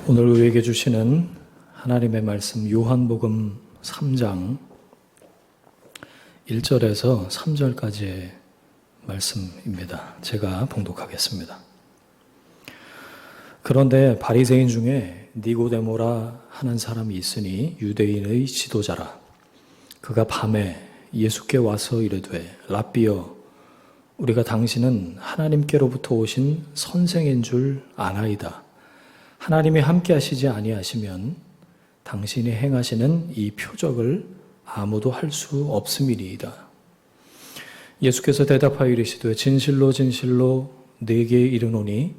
오늘 우리에게 주시는 하나님의 말씀 요한복음 3장 1절에서 3절까지의 말씀입니다. 제가 봉독하겠습니다. 그런데 바리새인 중에 니고데모라 하는 사람이 있으니 유대인의 지도자라. 그가 밤에 예수께 와서 이르되 랍비여 우리가 당신은 하나님께로부터 오신 선생인 줄 아나이다. 하나님이 함께 하시지 아니하시면 당신이 행하시는 이 표적을 아무도 할 수 없음이니이다. 예수께서 대답하여 이르시되 진실로 진실로 네게 이르노니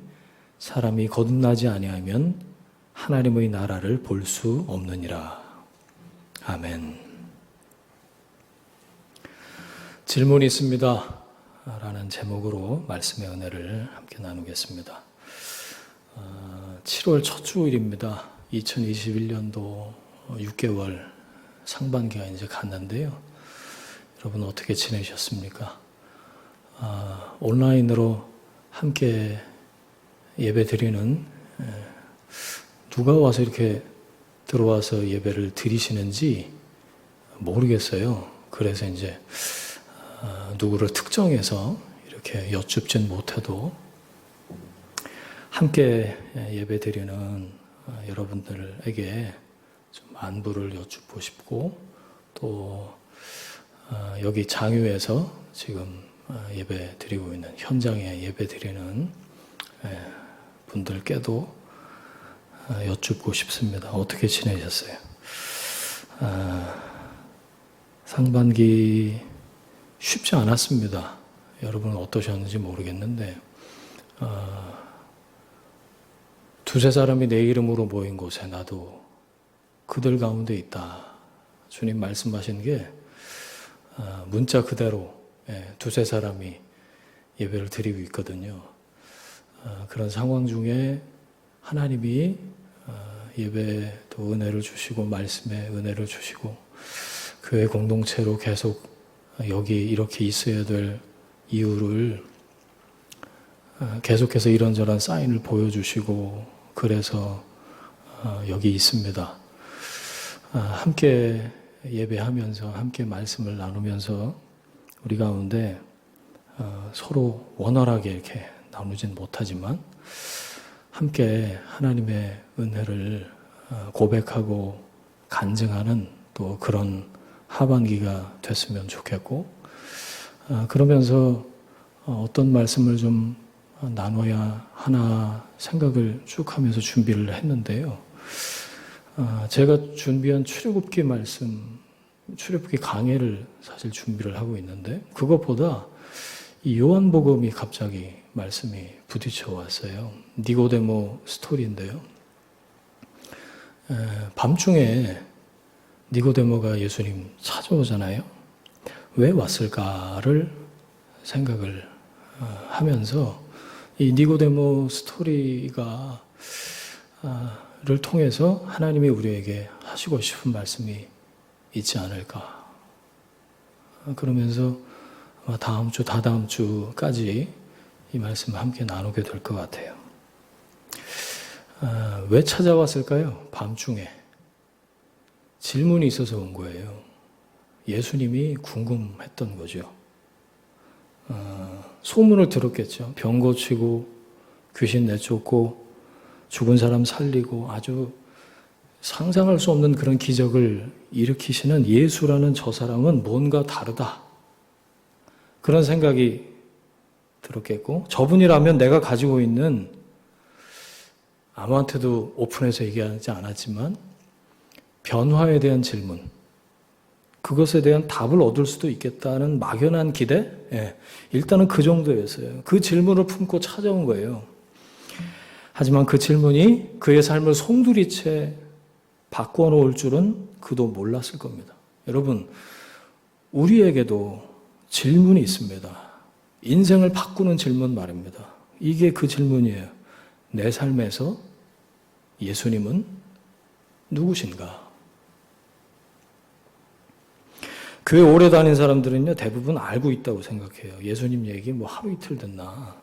사람이 거듭나지 아니하면 하나님의 나라를 볼 수 없느니라. 아멘. 질문이 있습니다 라는 제목으로 말씀의 은혜를 함께 나누겠습니다. 7월 첫 주일입니다. 2021년도 6개월 상반기가 이제 갔는데요. 여러분 어떻게 지내셨습니까? 온라인으로 함께 예배 드리는 누가 와서 이렇게 들어와서 예배를 드리시는지 모르겠어요. 그래서 이제 누구를 특정해서 이렇게 여쭙진 못해도 함께 예배 드리는 여러분들에게 좀 안부를 여쭙고 싶고 또 여기 장유에서 지금 예배 드리고 있는 현장에 예배 드리는 분들께도 여쭙고 싶습니다. 어떻게 지내셨어요? 상반기 쉽지 않았습니다. 여러분은 어떠셨는지 모르겠는데 두세 사람이 내 이름으로 모인 곳에 나도 그들 가운데 있다. 주님 말씀하신 게 문자 그대로 두세 사람이 예배를 드리고 있거든요. 그런 상황 중에 하나님이 예배도 은혜를 주시고 말씀에 은혜를 주시고 교회 공동체로 계속 여기 이렇게 있어야 될 이유를 계속해서 이런저런 사인을 보여주시고 그래서 여기 있습니다. 함께 예배하면서 함께 말씀을 나누면서 우리 가운데 서로 원활하게 이렇게 나누진 못하지만 함께 하나님의 은혜를 고백하고 간증하는 또 그런 하반기가 됐으면 좋겠고 그러면서 어떤 말씀을 좀 나눠야 하나 생각을 쭉 하면서 준비를 했는데요. 제가 준비한 출애굽기 말씀, 출애굽기 강해를 사실 준비를 하고 있는데 그것보다 이 요한복음이 갑자기 말씀이 부딪혀 왔어요. 니고데모 스토리인데요. 밤중에 니고데모가 예수님 찾아오잖아요. 왜 왔을까를 생각을 하면서 이 니고데모 스토리가 를 통해서 하나님이 우리에게 하시고 싶은 말씀이 있지 않을까. 그러면서 다음 주, 다다음 주까지 이 말씀을 함께 나누게 될 것 같아요. 왜 찾아왔을까요? 밤중에. 질문이 있어서 온 거예요. 예수님이 궁금했던 거죠. 소문을 들었겠죠. 병 고치고 귀신 내쫓고 죽은 사람 살리고 아주 상상할 수 없는 그런 기적을 일으키시는 예수라는 저 사람은 뭔가 다르다. 그런 생각이 들었겠고 저분이라면 내가 가지고 있는 아무한테도 오픈해서 얘기하지 않았지만 변화에 대한 질문 그것에 대한 답을 얻을 수도 있겠다는 막연한 기대? 일단은 그 정도였어요. 그 질문을 품고 찾아온 거예요. 하지만 그 질문이 그의 삶을 송두리째 바꿔놓을 줄은 그도 몰랐을 겁니다. 여러분, 우리에게도 질문이 있습니다. 인생을 바꾸는 질문 말입니다. 이게 그 질문이에요. 내 삶에서 예수님은 누구신가? 교회 오래 다닌 사람들은요, 대부분 알고 있다고 생각해요. 예수님 얘기 하루 이틀 듣나.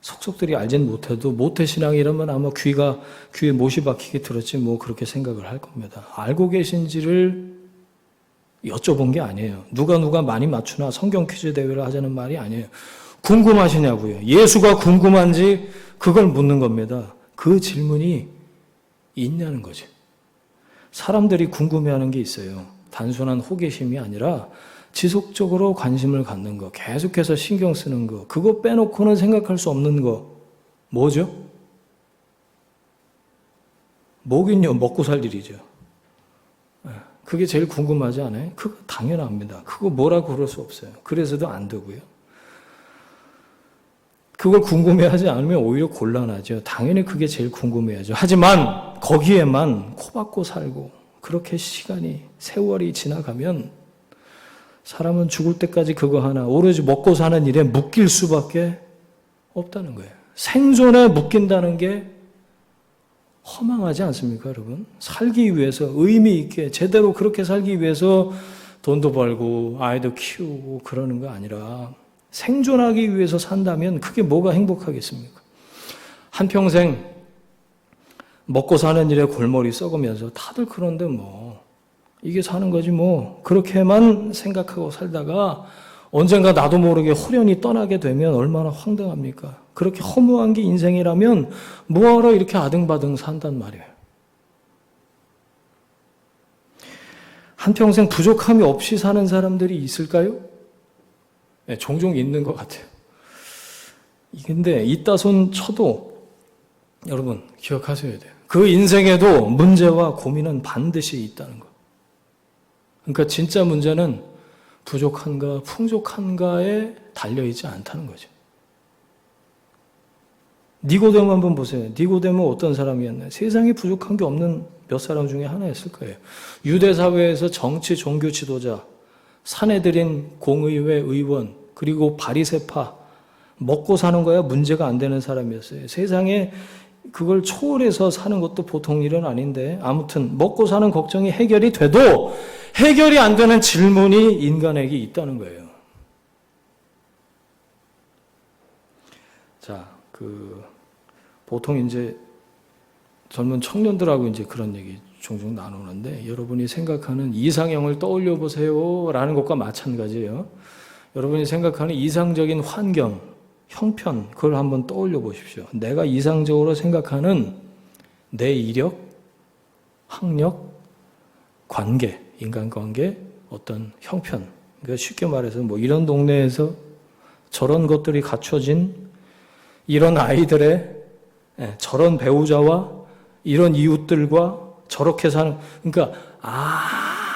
속속들이 알진 못해도 모태신앙이라면 아마 귀에 못이 박히게 들었지 뭐 그렇게 생각을 할 겁니다. 알고 계신지를 여쭤본 게 아니에요. 누가 많이 맞추나 성경 퀴즈 대회를 하자는 말이 아니에요. 궁금하시냐고요. 예수가 궁금한지 그걸 묻는 겁니다. 그 질문이 있냐는 거죠. 사람들이 궁금해하는 게 있어요. 단순한 호기심이 아니라 지속적으로 관심을 갖는 거, 계속해서 신경 쓰는 거, 그거 빼놓고는 생각할 수 없는 거, 뭐죠? 뭐긴요, 먹고 살 일이죠. 그게 제일 궁금하지 않아요? 그거 당연합니다. 그거 뭐라고 그럴 수 없어요. 그래서도 안 되고요. 그걸 궁금해하지 않으면 오히려 곤란하죠. 당연히 그게 제일 궁금해하죠. 하지만 거기에만 코박고 살고 그렇게 세월이 지나가면 사람은 죽을 때까지 그거 하나 오로지 먹고 사는 일에 묶일 수밖에 없다는 거예요. 생존에 묶인다는 게 허망하지 않습니까, 여러분? 살기 위해서 의미 있게 제대로 그렇게 살기 위해서 돈도 벌고 아이도 키우고 그러는 거 아니라 생존하기 위해서 산다면 그게 뭐가 행복하겠습니까? 한평생 먹고 사는 일에 골머리 썩으면서 다들 그런데 뭐 이게 사는 거지 뭐 그렇게만 생각하고 살다가 언젠가 나도 모르게 호련히 떠나게 되면 얼마나 황당합니까? 그렇게 허무한 게 인생이라면 뭐하러 이렇게 아등바등 산단 말이에요. 한평생 부족함이 없이 사는 사람들이 있을까요? 네, 종종 있는 것 같아요. 근데 이따 손 쳐도 여러분 기억하셔야 돼요. 그 인생에도 문제와 고민은 반드시 있다는 거. 그러니까 진짜 문제는 부족한가 풍족한가에 달려있지 않다는 거죠. 니고데모 한번 보세요. 니고데모 어떤 사람이었나요? 세상에 부족한 게 없는 몇 사람 중에 하나였을 거예요. 유대 사회에서 정치 종교 지도자, 사내들인 공의회 의원, 그리고 바리새파, 먹고 사는 거야 문제가 안 되는 사람이었어요. 세상에 그걸 초월해서 사는 것도 보통 일은 아닌데 아무튼 먹고 사는 걱정이 해결이 돼도 해결이 안 되는 질문이 인간에게 있다는 거예요. 자, 보통 이제 젊은 청년들하고 이제 그런 얘기 종종 나누는데 여러분이 생각하는 이상형을 떠올려 보세요 라는 것과 마찬가지예요. 여러분이 생각하는 이상적인 환경, 형편 그걸 한번 떠올려 보십시오. 내가 이상적으로 생각하는 내 이력, 학력, 관계, 인간관계, 어떤 형편. 그러니까 쉽게 말해서 뭐 이런 동네에서 저런 것들이 갖춰진 이런 아이들의 저런 배우자와 이런 이웃들과 저렇게 사는, 그러니까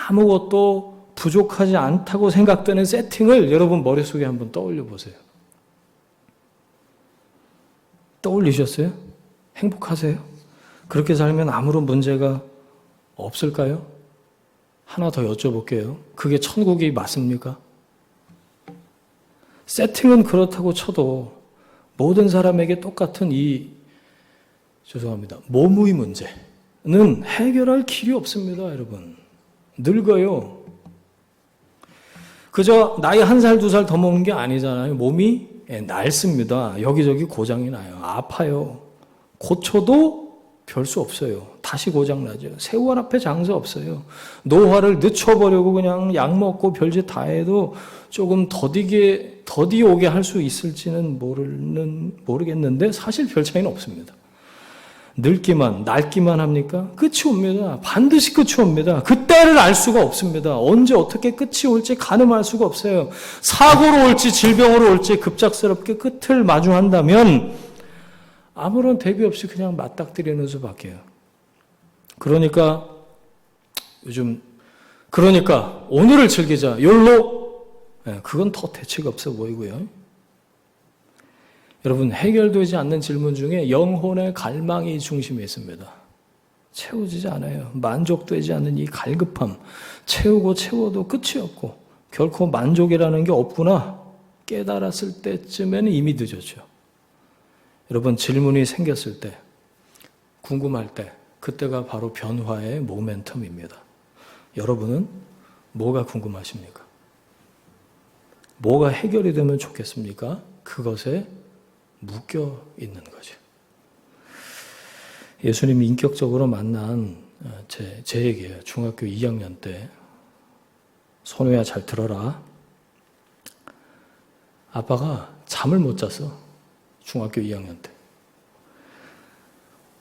아무것도 부족하지 않다고 생각되는 세팅을 여러분 머릿속에 한번 떠올려 보세요. 떠올리셨어요? 행복하세요? 그렇게 살면 아무런 문제가 없을까요? 하나 더 여쭤볼게요. 그게 천국이 맞습니까? 세팅은 그렇다고 쳐도 모든 사람에게 똑같은 몸의 문제는 해결할 길이 없습니다, 여러분. 늙어요. 그저 나이 1살, 2살 더 먹는 게 아니잖아요. 몸이 낡습니다. 여기저기 고장이 나요. 아파요. 고쳐도 별 수 없어요. 다시 고장나죠. 세월 앞에 장사 없어요. 노화를 늦춰보려고 그냥 약 먹고 별짓 다 해도 조금 더디 오게 할 수 있을지는 모르겠는데 사실 별 차이는 없습니다. 낡기만 합니까? 끝이 옵니다. 반드시 끝이 옵니다. 그때를 알 수가 없습니다. 언제 어떻게 끝이 올지 가늠할 수가 없어요. 사고로 올지 질병으로 올지 급작스럽게 끝을 마주한다면 아무런 대비 없이 그냥 맞닥뜨리는 수밖에요. 그러니까 오늘을 즐기자. 욜로. 그건 더 대책 없어 보이고요. 여러분, 해결되지 않는 질문 중에 영혼의 갈망이 중심에 있습니다. 채워지지 않아요. 만족되지 않는 이 갈급함. 채워도 끝이 없고 결코 만족이라는 게 없구나 깨달았을 때쯤에는 이미 늦었죠. 여러분, 질문이 생겼을 때, 궁금할 때, 그때가 바로 변화의 모멘텀입니다. 여러분은 뭐가 궁금하십니까? 뭐가 해결이 되면 좋겠습니까? 그것에 묶여 있는 거죠. 예수님 인격적으로 만난 제 얘기예요. 중학교 2학년 때. 선우야 잘 들어라. 아빠가 잠을 못 잤어. 중학교 2학년 때.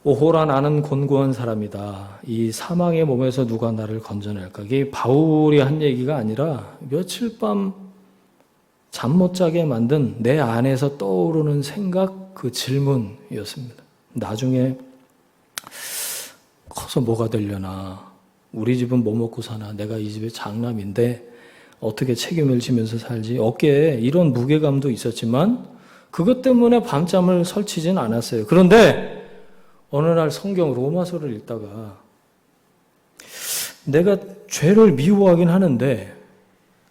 오호라 나는 곤고한 사람이다. 이 사망의 몸에서 누가 나를 건져낼까? 이게 바울이 한 얘기가 아니라 며칠 밤 잠 못 자게 만든 내 안에서 떠오르는 생각, 그 질문이었습니다. 나중에 커서 뭐가 되려나? 우리 집은 뭐 먹고 사나? 내가 이 집의 장남인데 어떻게 책임을 지면서 살지? 어깨에 이런 무게감도 있었지만 그것 때문에 밤잠을 설치진 않았어요. 그런데 어느 날 성경 로마서를 읽다가 내가 죄를 미워하긴 하는데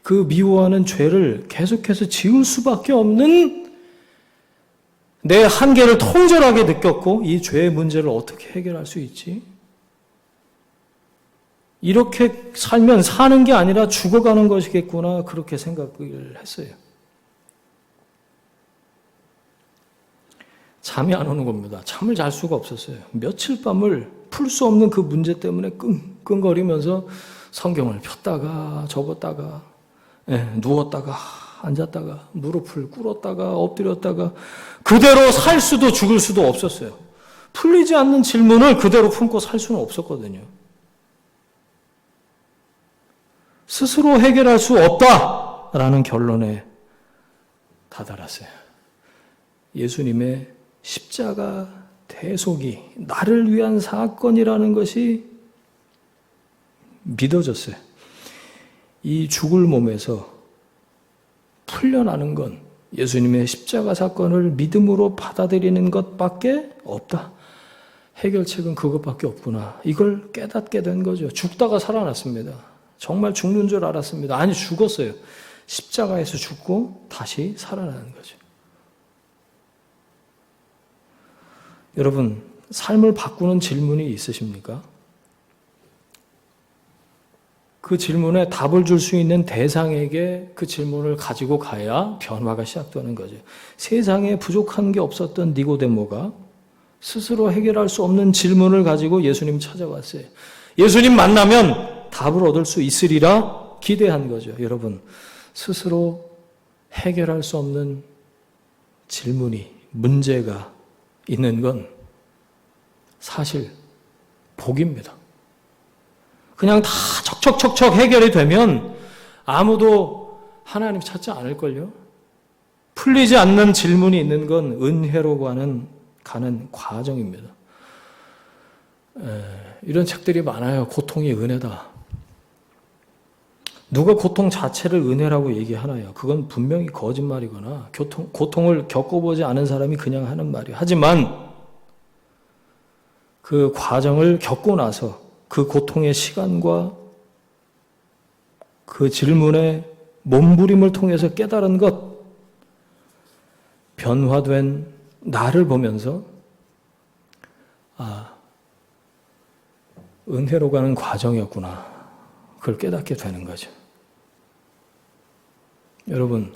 그 미워하는 죄를 계속해서 지을 수밖에 없는 내 한계를 통절하게 느꼈고 이 죄의 문제를 어떻게 해결할 수 있지? 이렇게 살면 사는 게 아니라 죽어가는 것이겠구나 그렇게 생각을 했어요. 잠이 안 오는 겁니다. 잠을 잘 수가 없었어요. 며칠 밤을 풀 수 없는 그 문제 때문에 끙끙거리면서 성경을 폈다가 접었다가 누웠다가 앉았다가 무릎을 꿇었다가 엎드렸다가 그대로 살 수도 죽을 수도 없었어요. 풀리지 않는 질문을 그대로 품고 살 수는 없었거든요. 스스로 해결할 수 없다라는 결론에 다다랐어요. 예수님의 십자가 대속이 나를 위한 사건이라는 것이 믿어졌어요. 이 죽을 몸에서 풀려나는 건 예수님의 십자가 사건을 믿음으로 받아들이는 것밖에 없다. 해결책은 그것밖에 없구나. 이걸 깨닫게 된 거죠. 죽다가 살아났습니다. 정말 죽는 줄 알았습니다. 아니, 죽었어요. 십자가에서 죽고 다시 살아나는 거죠. 여러분, 삶을 바꾸는 질문이 있으십니까? 그 질문에 답을 줄 수 있는 대상에게 그 질문을 가지고 가야 변화가 시작되는 거죠. 세상에 부족한 게 없었던 니고데모가 스스로 해결할 수 없는 질문을 가지고 예수님 찾아왔어요. 예수님 만나면 답을 얻을 수 있으리라 기대한 거죠. 여러분, 스스로 해결할 수 없는 질문이, 문제가 있는 건 사실 복입니다. 그냥 다 척척척척 해결이 되면 아무도 하나님 찾지 않을걸요? 풀리지 않는 질문이 있는 건 은혜로 가는 과정입니다. 이런 책들이 많아요. 고통이 은혜다. 누가 고통 자체를 은혜라고 얘기하나요? 그건 분명히 거짓말이거나 고통을 겪어보지 않은 사람이 그냥 하는 말이에요. 하지만 그 과정을 겪고 나서 그 고통의 시간과 그 질문의 몸부림을 통해서 깨달은 것, 변화된 나를 보면서 은혜로 가는 과정이었구나. 그걸 깨닫게 되는 거죠. 여러분,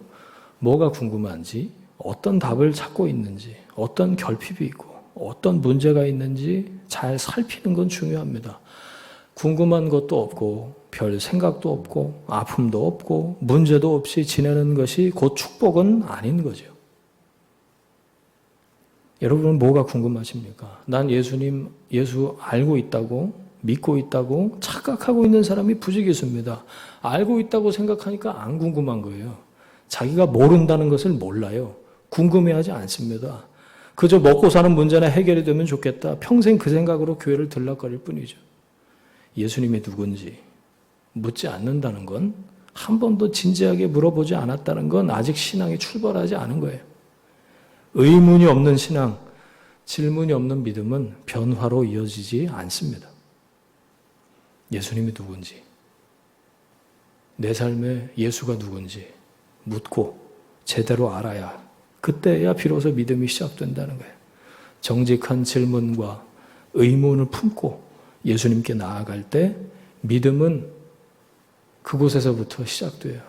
뭐가 궁금한지, 어떤 답을 찾고 있는지, 어떤 결핍이 있고, 어떤 문제가 있는지 잘 살피는 건 중요합니다. 궁금한 것도 없고, 별 생각도 없고, 아픔도 없고, 문제도 없이 지내는 것이 곧 축복은 아닌 거죠. 여러분은 뭐가 궁금하십니까? 난 예수 알고 있다고, 믿고 있다고 착각하고 있는 사람이 부지기수입니다. 알고 있다고 생각하니까 안 궁금한 거예요. 자기가 모른다는 것을 몰라요. 궁금해하지 않습니다. 그저 먹고 사는 문제나 해결이 되면 좋겠다. 평생 그 생각으로 교회를 들락거릴 뿐이죠. 예수님이 누군지 묻지 않는다는 건, 한 번도 진지하게 물어보지 않았다는 건 아직 신앙이 출발하지 않은 거예요. 의문이 없는 신앙, 질문이 없는 믿음은 변화로 이어지지 않습니다. 예수님이 누군지, 내 삶에 예수가 누군지 묻고 제대로 알아야, 그때야 비로소 믿음이 시작된다는 거예요. 정직한 질문과 의문을 품고 예수님께 나아갈 때 믿음은 그곳에서부터 시작돼요.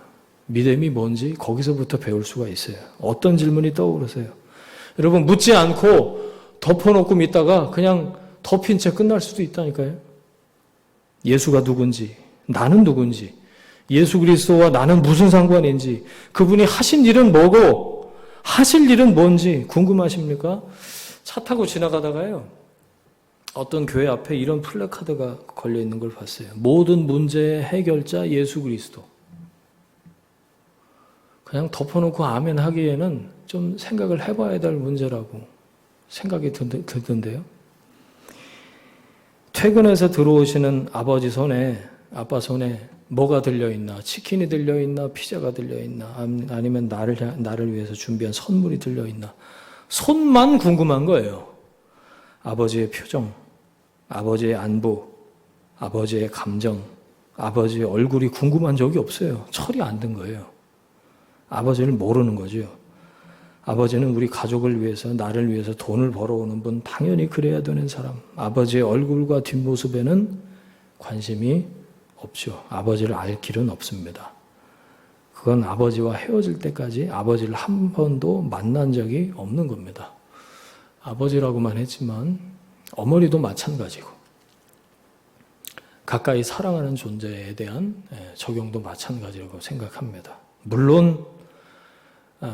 믿음이 뭔지 거기서부터 배울 수가 있어요. 어떤 질문이 떠오르세요? 여러분, 묻지 않고 덮어놓고 믿다가 그냥 덮인 채 끝날 수도 있다니까요. 예수가 누군지, 나는 누군지, 예수 그리스도와 나는 무슨 상관인지, 그분이 하신 일은 뭐고 하실 일은 뭔지 궁금하십니까? 차 타고 지나가다가요, 어떤 교회 앞에 이런 플래카드가 걸려 있는 걸 봤어요. 모든 문제의 해결자 예수 그리스도. 그냥 덮어놓고 아멘 하기에는 좀 생각을 해봐야 될 문제라고 생각이 들던데요. 퇴근해서 들어오시는 아버지 손에, 아빠 손에 뭐가 들려있나? 치킨이 들려있나? 피자가 들려있나? 아니면 나를 위해서 준비한 선물이 들려있나? 손만 궁금한 거예요. 아버지의 표정, 아버지의 안부, 아버지의 감정, 아버지의 얼굴이 궁금한 적이 없어요. 철이 안 든 거예요. 아버지를 모르는 거죠. 아버지는 우리 가족을 위해서, 나를 위해서 돈을 벌어오는 분, 당연히 그래야 되는 사람. 아버지의 얼굴과 뒷모습에는 관심이 없죠. 아버지를 알 길은 없습니다. 그건 아버지와 헤어질 때까지 아버지를 한 번도 만난 적이 없는 겁니다. 아버지라고만 했지만 어머니도 마찬가지고, 가까이 사랑하는 존재에 대한 적용도 마찬가지라고 생각합니다. 물론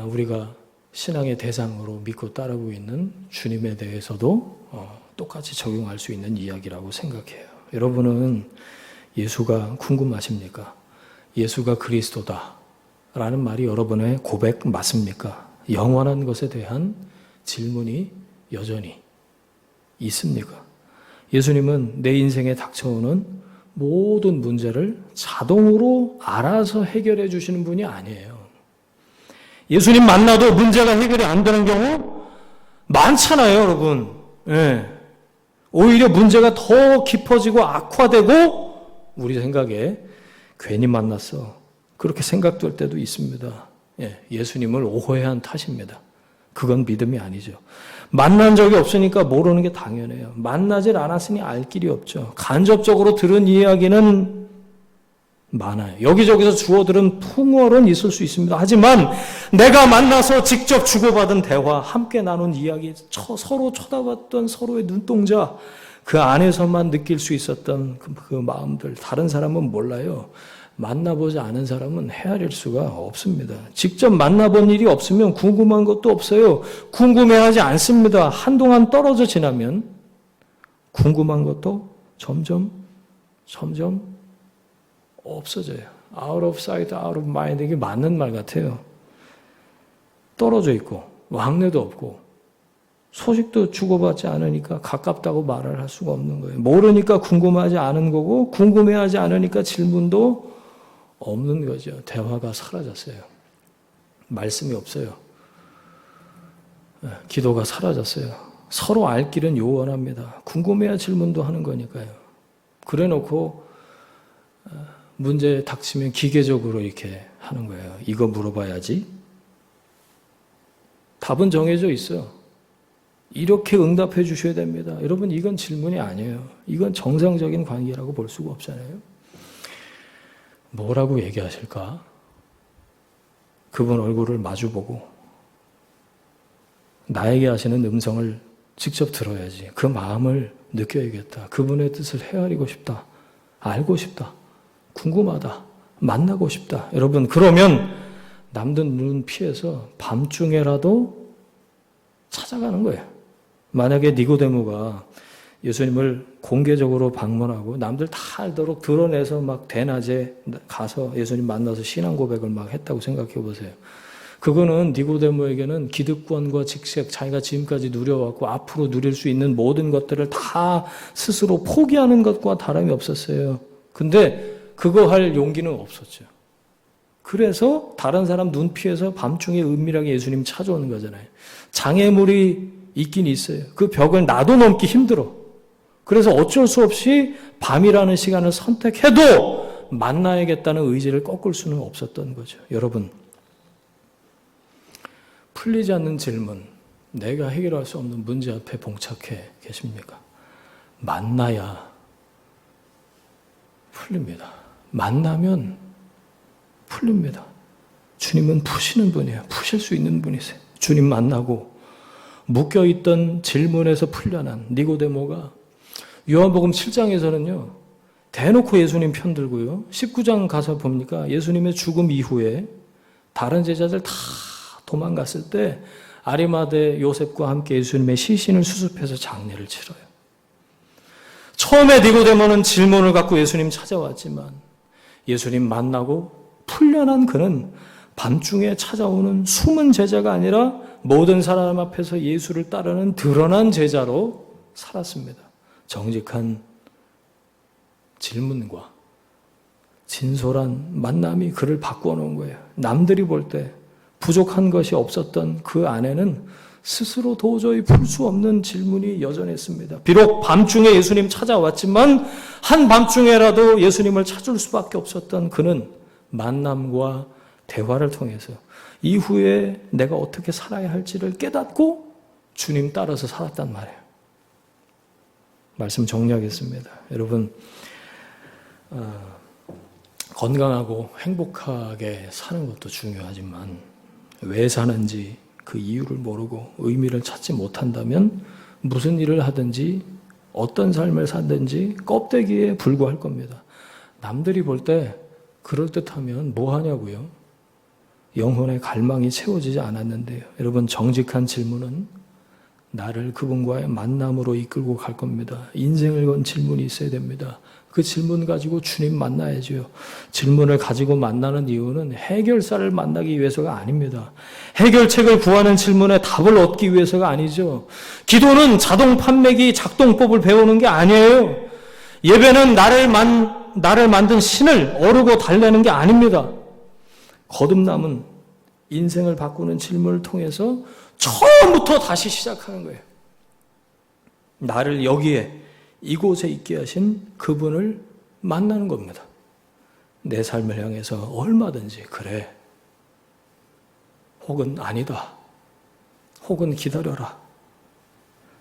우리가 신앙의 대상으로 믿고 따르고 있는 주님에 대해서도 똑같이 적용할 수 있는 이야기라고 생각해요. 여러분은 예수가 궁금하십니까? 예수가 그리스도다 라는 말이 여러분의 고백 맞습니까? 영원한 것에 대한 질문이 여전히 있습니까? 예수님은 내 인생에 닥쳐오는 모든 문제를 자동으로 알아서 해결해 주시는 분이 아니에요. 예수님 만나도 문제가 해결이 안 되는 경우 많잖아요, 여러분. 예. 오히려 문제가 더 깊어지고 악화되고 우리 생각에 괜히 만났어, 그렇게 생각될 때도 있습니다. 예. 예수님을 오해한 탓입니다. 그건 믿음이 아니죠. 만난 적이 없으니까 모르는 게 당연해요. 만나질 않았으니 알 길이 없죠. 간접적으로 들은 이야기는 많아요. 여기저기서 주워 들은 풍월은 있을 수 있습니다. 하지만 내가 만나서 직접 주고받은 대화, 함께 나눈 이야기, 서로 쳐다봤던 서로의 눈동자, 그 안에서만 느낄 수 있었던 그 마음들, 다른 사람은 몰라요. 만나보지 않은 사람은 헤아릴 수가 없습니다. 직접 만나본 일이 없으면 궁금한 것도 없어요. 궁금해하지 않습니다. 한동안 떨어져 지나면 궁금한 것도 점점 없어져요. Out of sight, out of mind. 이게 맞는 말 같아요. 떨어져 있고 왕래도 없고 소식도 주고받지 않으니까 가깝다고 말을 할 수가 없는 거예요. 모르니까 궁금하지 않은 거고, 궁금해하지 않으니까 질문도 없는 거죠. 대화가 사라졌어요. 말씀이 없어요. 기도가 사라졌어요. 서로 알 길은 요원합니다. 궁금해야 질문도 하는 거니까요. 그래 놓고 문제 닥치면 기계적으로 이렇게 하는 거예요. 이거 물어봐야지. 답은 정해져 있어요. 이렇게 응답해 주셔야 됩니다. 여러분, 이건 질문이 아니에요. 이건 정상적인 관계라고 볼 수가 없잖아요. 뭐라고 얘기하실까? 그분 얼굴을 마주보고 나에게 하시는 음성을 직접 들어야지. 그 마음을 느껴야겠다. 그분의 뜻을 헤아리고 싶다. 알고 싶다. 궁금하다. 만나고 싶다. 여러분, 그러면 남들 눈 피해서 밤중에라도 찾아가는 거예요. 만약에 니고데모가 예수님을 공개적으로 방문하고 남들 다 알도록 드러내서 막 대낮에 가서 예수님 만나서 신앙 고백을 막 했다고 생각해 보세요. 그거는 니고데모에게는 기득권과 직책, 자기가 지금까지 누려왔고 앞으로 누릴 수 있는 모든 것들을 다 스스로 포기하는 것과 다름이 없었어요. 근데 그거 할 용기는 없었죠. 그래서 다른 사람 눈 피해서 밤중에 은밀하게 예수님 찾아오는 거잖아요. 장애물이 있긴 있어요. 그 벽을 나도 넘기 힘들어. 그래서 어쩔 수 없이 밤이라는 시간을 선택해도 만나야겠다는 의지를 꺾을 수는 없었던 거죠. 여러분, 풀리지 않는 질문, 내가 해결할 수 없는 문제 앞에 봉착해 계십니까? 만나야 풀립니다. 만나면 풀립니다. 주님은 푸시는 분이에요. 푸실 수 있는 분이세요. 주님 만나고 묶여있던 질문에서 풀려난 니고데모가 요한복음 7장에서는요, 대놓고 예수님 편들고요. 19장 가서 봅니까? 예수님의 죽음 이후에 다른 제자들 다 도망갔을 때 아리마대 요셉과 함께 예수님의 시신을 수습해서 장례를 치러요. 처음에 니고데모는 질문을 갖고 예수님 찾아왔지만 예수님 만나고 풀려난 그는 밤중에 찾아오는 숨은 제자가 아니라 모든 사람 앞에서 예수를 따르는 드러난 제자로 살았습니다. 정직한 질문과 진솔한 만남이 그를 바꾸어 놓은 거예요. 남들이 볼 때 부족한 것이 없었던 그 안에는 스스로 도저히 풀 수 없는 질문이 여전했습니다. 비록 밤중에 예수님 찾아왔지만 한밤중에라도 예수님을 찾을 수밖에 없었던 그는 만남과 대화를 통해서 이후에 내가 어떻게 살아야 할지를 깨닫고 주님 따라서 살았단 말이에요. 말씀 정리하겠습니다. 여러분, 건강하고 행복하게 사는 것도 중요하지만 왜 사는지 그 이유를 모르고 의미를 찾지 못한다면 무슨 일을 하든지 어떤 삶을 살든지 껍데기에 불과할 겁니다. 남들이 볼 때 그럴듯하면 뭐 하냐고요? 영혼의 갈망이 채워지지 않았는데요. 여러분, 정직한 질문은 나를 그분과의 만남으로 이끌고 갈 겁니다. 인생을 건 질문이 있어야 됩니다. 그 질문 가지고 주님 만나야죠. 질문을 가지고 만나는 이유는 해결사를 만나기 위해서가 아닙니다. 해결책을 구하는 질문에 답을 얻기 위해서가 아니죠. 기도는 자동 판매기 작동법을 배우는 게 아니에요. 예배는 나를 만든 신을 어르고 달래는 게 아닙니다. 거듭남은 인생을 바꾸는 질문을 통해서 처음부터 다시 시작하는 거예요. 나를 여기에 이곳에 있게 하신 그분을 만나는 겁니다. 내 삶을 향해서 얼마든지 그래, 혹은 아니다, 혹은 기다려라,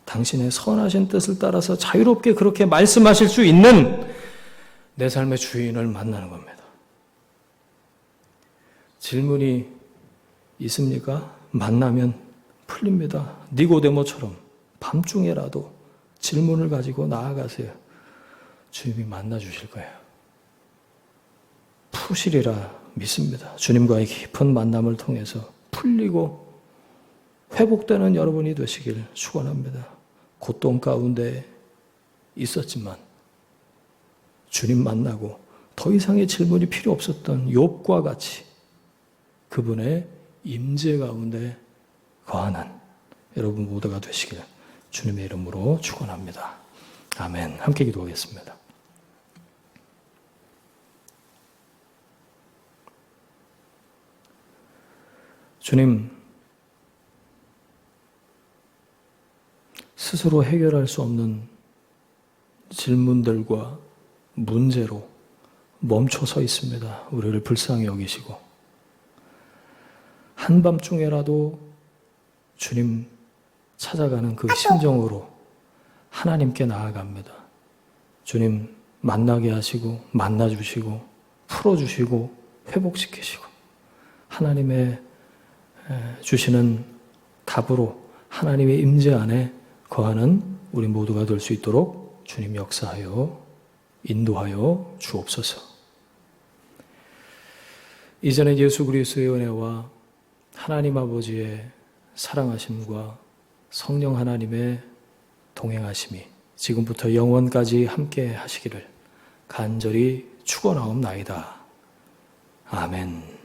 당신의 선하신 뜻을 따라서 자유롭게 그렇게 말씀하실 수 있는 내 삶의 주인을 만나는 겁니다. 질문이 있습니까? 만나면 풀립니다. 니고데모처럼 밤중에라도 질문을 가지고 나아가세요. 주님이 만나 주실 거예요. 푸시리라 믿습니다. 주님과의 깊은 만남을 통해서 풀리고 회복되는 여러분이 되시길 축원합니다. 고통 가운데 있었지만 주님 만나고 더 이상의 질문이 필요 없었던 욥과 같이 그분의 임재 가운데 거하는 여러분 모두가 되시길 주님의 이름으로 축원합니다. 아멘. 함께 기도하겠습니다. 주님, 스스로 해결할 수 없는 질문들과 문제로 멈춰 서 있습니다. 우리를 불쌍히 여기시고 한밤중에라도 주님 찾아가는 그 심정으로 하나님께 나아갑니다. 주님 만나게 하시고 만나주시고 풀어주시고 회복시키시고 하나님의 주시는 답으로 하나님의 임재 안에 거하는 우리 모두가 될 수 있도록 주님 역사하여 인도하여 주옵소서. 이전에 예수 그리스도의 은혜와 하나님 아버지의 사랑하심과 성령 하나님의 동행하심이 지금부터 영원까지 함께 하시기를 간절히 축원하옵나이다. 아멘.